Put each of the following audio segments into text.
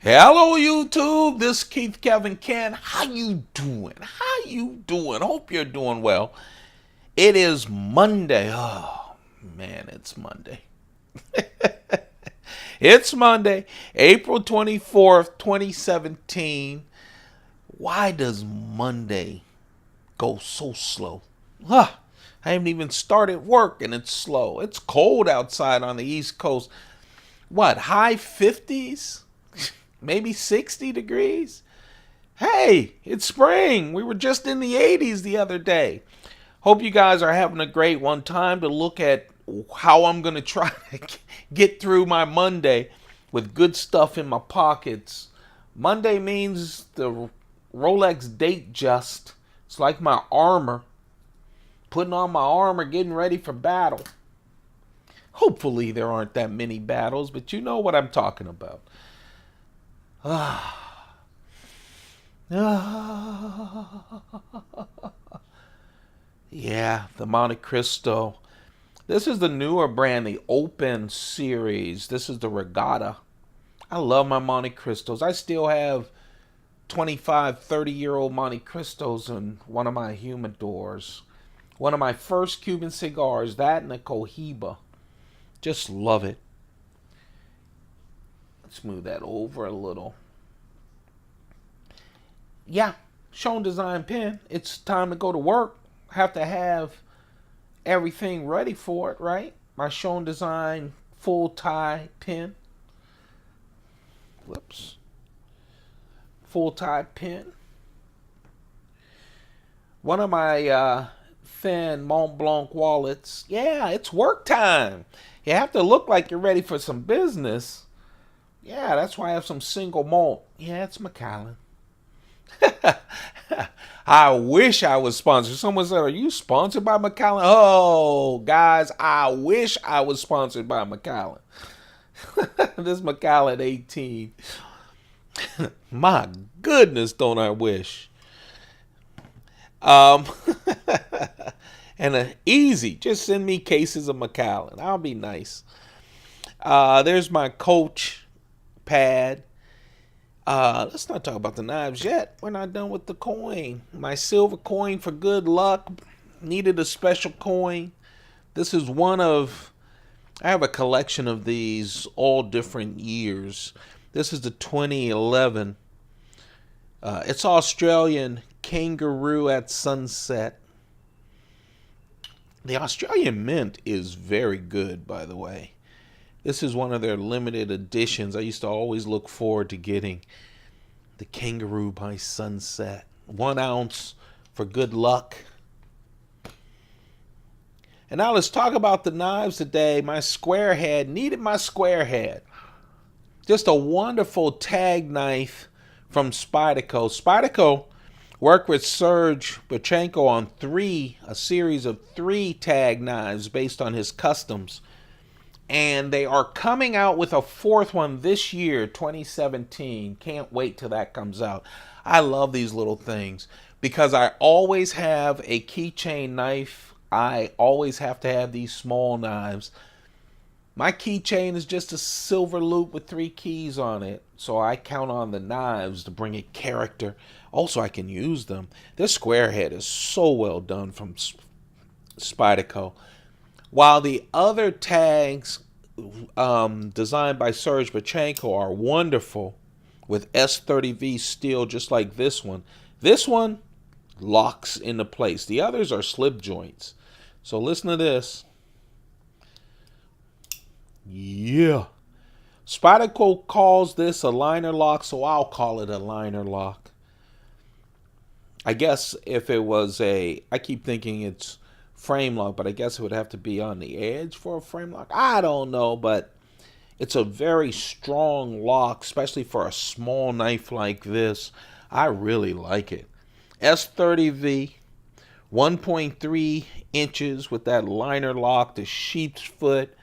Hello YouTube, this is Keith Kevin Ken. How you doing? How you doing? Hope you're doing well. It is Monday. Oh man, it's Monday. It's Monday, April 24th, 2017. Why does Monday go so slow? I haven't even started work and it's slow. It's cold outside on the East Coast. What, high 50s? Maybe 60 degrees? Hey, it's spring. We were just in the 80s the other day. Hope you guys are having a great one. Time to look at how I'm going to try to get through my Monday with good stuff in my pockets. Monday means the Rolex date just. It's like my armor. Putting on my armor, getting ready for battle. Hopefully there aren't that many battles, but you know what I'm talking about. Yeah, the Monte Cristo. This is the newer brand, the Open series. This is the Regatta. I love my Monte Cristos. I still have 25, 30-year-old Monte Cristos in one of my humidors. One of my first Cuban cigars, that and a Cohiba. Just love it. Let's move that over a little. Yeah, Shown Design pen. It's time to go to work. Have to have everything ready for it, right? My Shown Design full tie pen. Whoops. Full tie pen. One of my thin Mont Blanc wallets. Yeah, it's work time. You have to look like you're ready for some business. Yeah, that's why I have some single malt. Yeah, it's Macallan. I wish I was sponsored. Someone said, are you sponsored by Macallan? Oh, guys, I wish I was sponsored by Macallan. This Macallan 18. My goodness, don't I wish. Um, and easy. Just send me cases of Macallan. I'll be nice. There's my Coach pad. Let's not talk about the knives yet. We're not done with the coin. My silver coin for good luck. Needed a special coin. This is one of... I have a collection of these all different years. This is the 2011. It's Australian Kangaroo at Sunset. The Australian Mint is very good, by the way. This is one of their limited editions. I used to always look forward to getting the Kangaroo by Sunset. 1 ounce for good luck. And now let's talk about the knives today. My square head. Needed my square head. Just a wonderful tag knife from Spyderco. Spyderco worked with Serge Bachenko on a series of 3 tag knives based on his customs. And they are coming out with a 4th one this year, 2017. Can't wait till that comes out. I love these little things because I always have a keychain knife. I always have to have these small knives. My keychain is just a silver loop with 3 keys on it. So I count on the knives to bring it character. Also, I can use them. This square head is so well done from Spyderco. While the other tags designed by Serge Bachenko are wonderful with S30V steel just like this one. This one locks into place. The others are slip joints. So listen to this. Yeah. Spyderco calls this a liner lock, so I'll call it a liner lock. I guess if it was I keep thinking it's frame lock, but I guess it would have to be on the edge for a frame lock. I don't know, but it's a very strong lock, especially for a small knife like this. I really like it. S30V, 1.3 inches with that liner lock, the sheep's foot.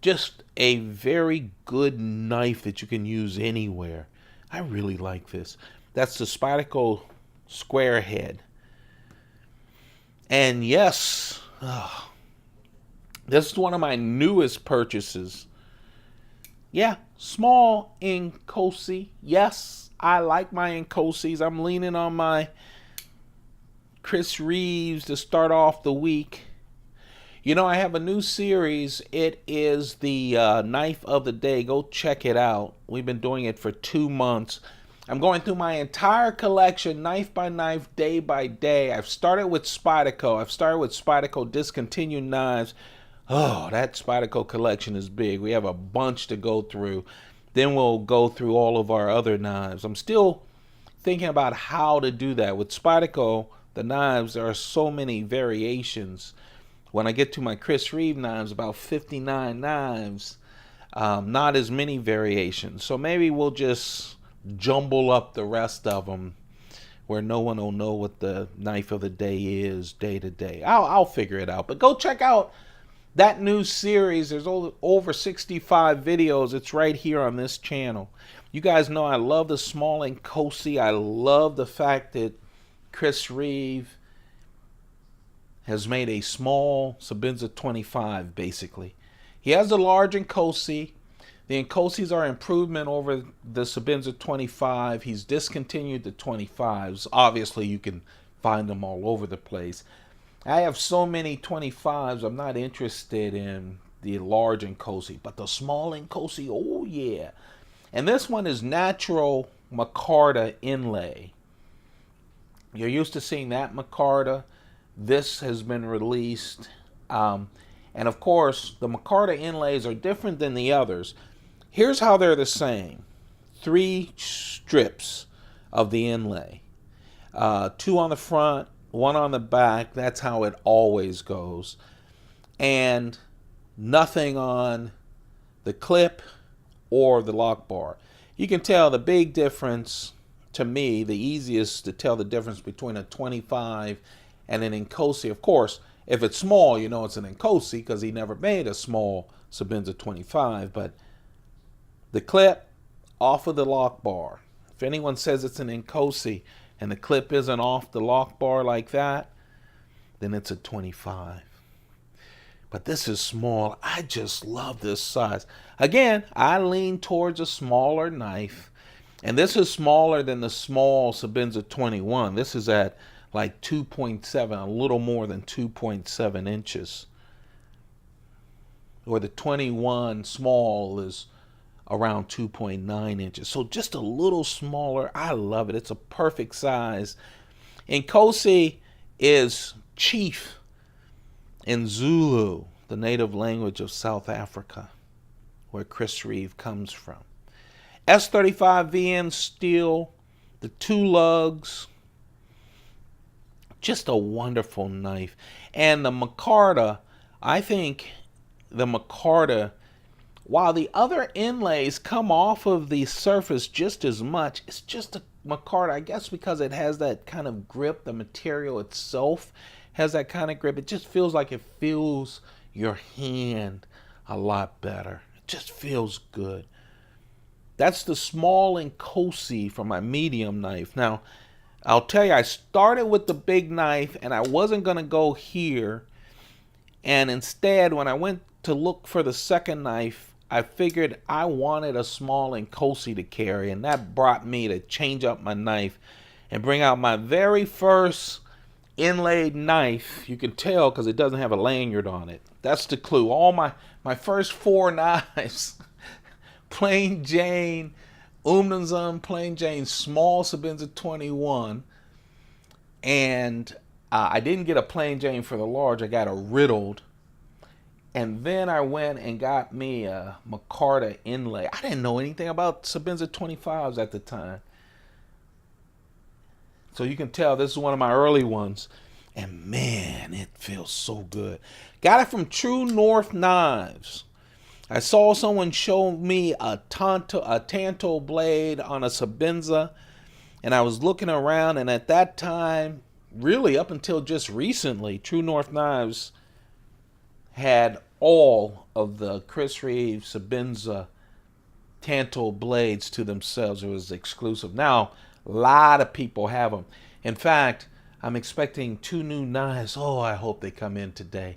Just a very good knife that you can use anywhere. I really like this. That's the Spyderco square head. And yes, this is one of my newest purchases. Yeah, small Inkosi. Yes, I like my Inkosis. I'm leaning on my Chris Reeves to start off the week. You know, I have a new series. It is the knife of the day. Go check it out. We've been doing it for 2 months. I'm going through my entire collection, knife by knife, day by day. I've started with Spyderco. I've started with Spyderco discontinued knives. Oh, that Spyderco collection is big. We have a bunch to go through. Then we'll go through all of our other knives. I'm still thinking about how to do that. With Spyderco, the knives, there are so many variations. When I get to my Chris Reeve knives, about 59 knives, not as many variations. So maybe we'll just jumble up the rest of them where no one will know what the knife of the day is day to day. I'll figure it out. But go check out that new series. There's over 65 videos. It's right here on this channel. You guys know I love the small Inkosi. I love the fact that Chris Reeve has made a small Sebenza 25, basically. He has the large Inkosi. The Inkosis are improvement over the Sebenza 25. He's discontinued the 25s. Obviously, you can find them all over the place. I have so many 25s, I'm not interested in the large Inkosi. But the small Inkosi, oh yeah. And this one is natural micarta inlay. You're used to seeing that micarta. This has been released. And of course, the micarta inlays are different than the others. Here's how they're the same. 3 strips of the inlay. 2 on the front, 1 on the back. That's how it always goes. And nothing on the clip or the lock bar. You can tell the big difference, to me, the easiest to tell the difference between a 25 and an Inkosi. Of course, if it's small, you know it's an Inkosi because he never made a small Sebenza 25. But the clip off of the lock bar. If anyone says it's an Inkosi and the clip isn't off the lock bar like that, then it's a 25. But this is small. I just love this size. Again, I lean towards a smaller knife. And this is smaller than the small Sebenza 21. This is at like 2.7, a little more than 2.7 inches. Or the 21 small is around 2.9 inches. So just a little smaller. I love it. It's a perfect size. Inkosi is chief in Zulu, the native language of South Africa, where Chris Reeve comes from. S35 VN steel, the 2 lugs. Just a wonderful knife. And the micarta, I think the micarta, while the other inlays come off of the surface just as much, it's just a micarta, I guess because it has that kind of grip. The material itself has that kind of grip. It just feels like it feels your hand a lot better. It just feels good. That's the small Inkosi for my medium knife. Now, I'll tell you, I started with the big knife and I wasn't going to go here. And instead, when I went to look for the second knife, I figured I wanted a small Inkosi to carry. And that brought me to change up my knife and bring out my very first inlaid knife. You can tell because it doesn't have a lanyard on it. That's the clue. All my first 4 knives, plain Jane, Umnanzan plain Jane, small Sebenza 21, and I didn't get a plain Jane for the large. I got a riddled, and then I went and got me a micarta inlay. I didn't know anything about Sebenza 25s at the time, so you can tell this is one of my early ones, and man, it feels so good. Got it from True North Knives. I saw someone show me a Tanto blade on a Sebenza, and I was looking around, and at that time, really up until just recently, True North Knives had all of the Chris Reeve Sebenza Tanto blades to themselves. It was exclusive. Now, a lot of people have them. In fact, I'm expecting 2 new knives. Oh, I hope they come in today.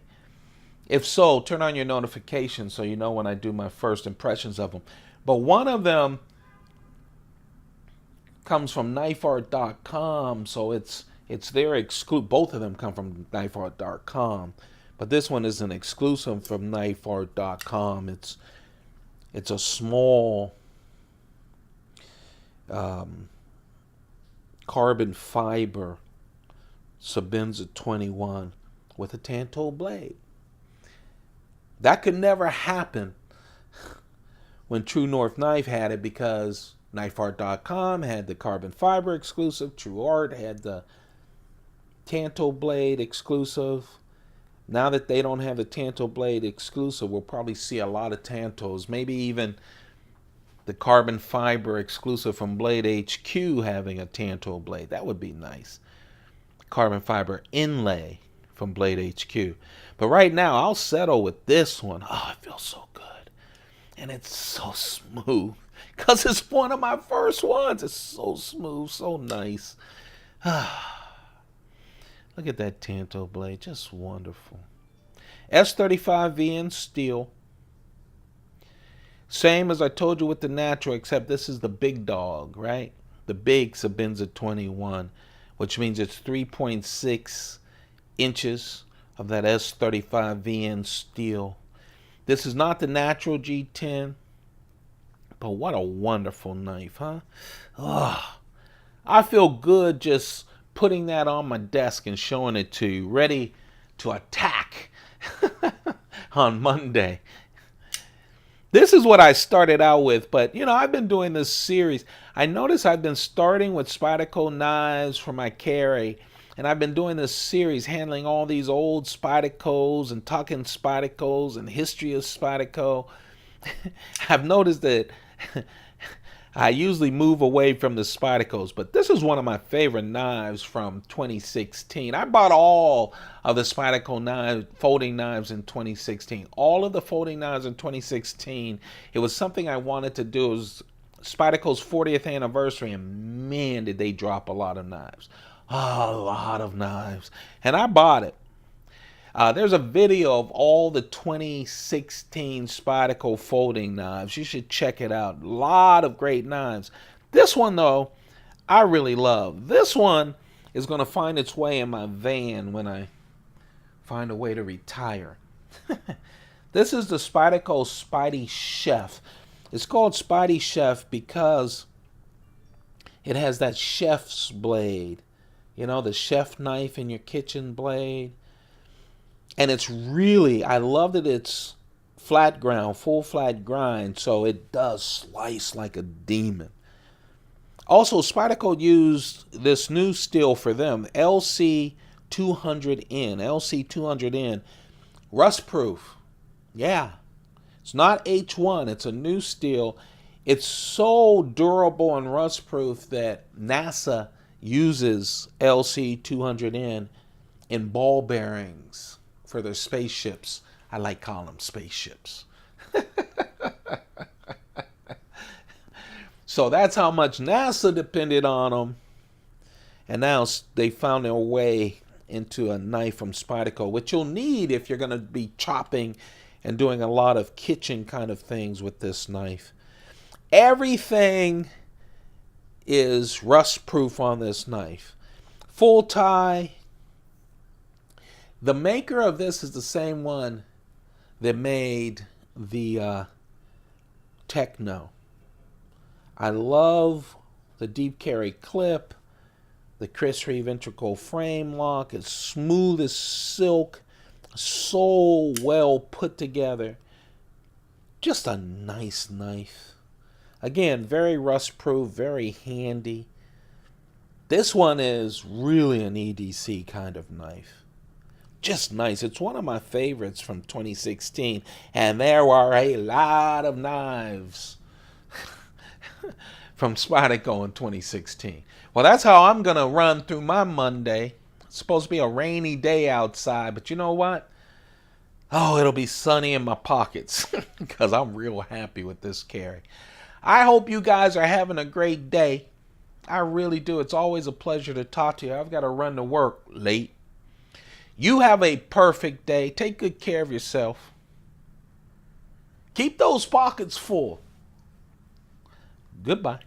If so, turn on your notifications so you know when I do my first impressions of them. But one of them comes from knifeart.com, so it's their exclusive. Both of them come from knifeart.com, but this one is an exclusive from knifeart.com. It's a small carbon fiber Sebenza 21 with a Tanto blade. That could never happen when True North Knife had it, because knifeart.com had the carbon fiber exclusive, True Art had the Tanto blade exclusive. Now that they don't have the Tanto blade exclusive, we'll probably see a lot of Tantos, maybe even the carbon fiber exclusive from Blade HQ having a Tanto blade. That would be nice. Carbon fiber inlay from Blade HQ. But right now, I'll settle with this one. Oh, it feels so good. And it's so smooth, because it's one of my first ones. It's so smooth, so nice. Look at that Tanto blade, just wonderful. S35VN steel. Same as I told you with the natural, except this is the big dog, right? The big Sebenza 21, which means it's 3.6 inches of that S35VN steel. This is not the natural G10, but what a wonderful knife, huh? Oh, I feel good just putting that on my desk and showing it to you, ready to attack on Monday. This is what I started out with, but I've been doing this series. I notice I've been starting with Spyderco knives for my carry, and I've been doing this series handling all these old Spydercos and talking Spydercos and history of Spyderco. I've noticed that I usually move away from the Spydercos, but this is one of my favorite knives from 2016. I bought all of the Spyderco knives, folding knives in 2016. All of the folding knives in 2016. It was something I wanted to do. It was Spyderco's 40th anniversary, and man, did they drop a lot of knives. A lot of knives. And I bought it. There's a video of all the 2016 Spyderco folding knives. You should check it out. A lot of great knives. This one, though, I really love. This one is going to find its way in my van when I find a way to retire. This is the Spyderco SpydieChef. It's called SpydieChef because it has that chef's blade. The chef knife in your kitchen blade. And it's really, I love that it's flat ground, full flat grind, so it does slice like a demon. Also, Spyderco used this new steel for them, LC200N, LC200N, rust proof. Yeah, it's not H1, it's a new steel. It's so durable and rust proof that NASA uses LC200N in ball bearings for their spaceships. I like calling them spaceships. So that's how much NASA depended on them. And now they found their way into a knife from Spyderco, which you'll need if you're going to be chopping and doing a lot of kitchen kind of things with this knife. Everything is rust proof on this knife. Full tie. The maker of this is the same one that made the Techno. I love the deep carry clip, the Chris Reeve integral frame lock. It's smooth as silk, so well put together. Just a nice knife. Again, very rust proof, very handy. This one is really an EDC kind of knife. Just nice. It's one of my favorites from 2016. And there are a lot of knives from Spyderco in 2016. Well, that's how I'm going to run through my Monday. It's supposed to be a rainy day outside, but you know what? Oh, it'll be sunny in my pockets because I'm real happy with this carry. I hope you guys are having a great day. I really do. It's always a pleasure to talk to you. I've got to run to work late. You have a perfect day. Take good care of yourself. Keep those pockets full. Goodbye.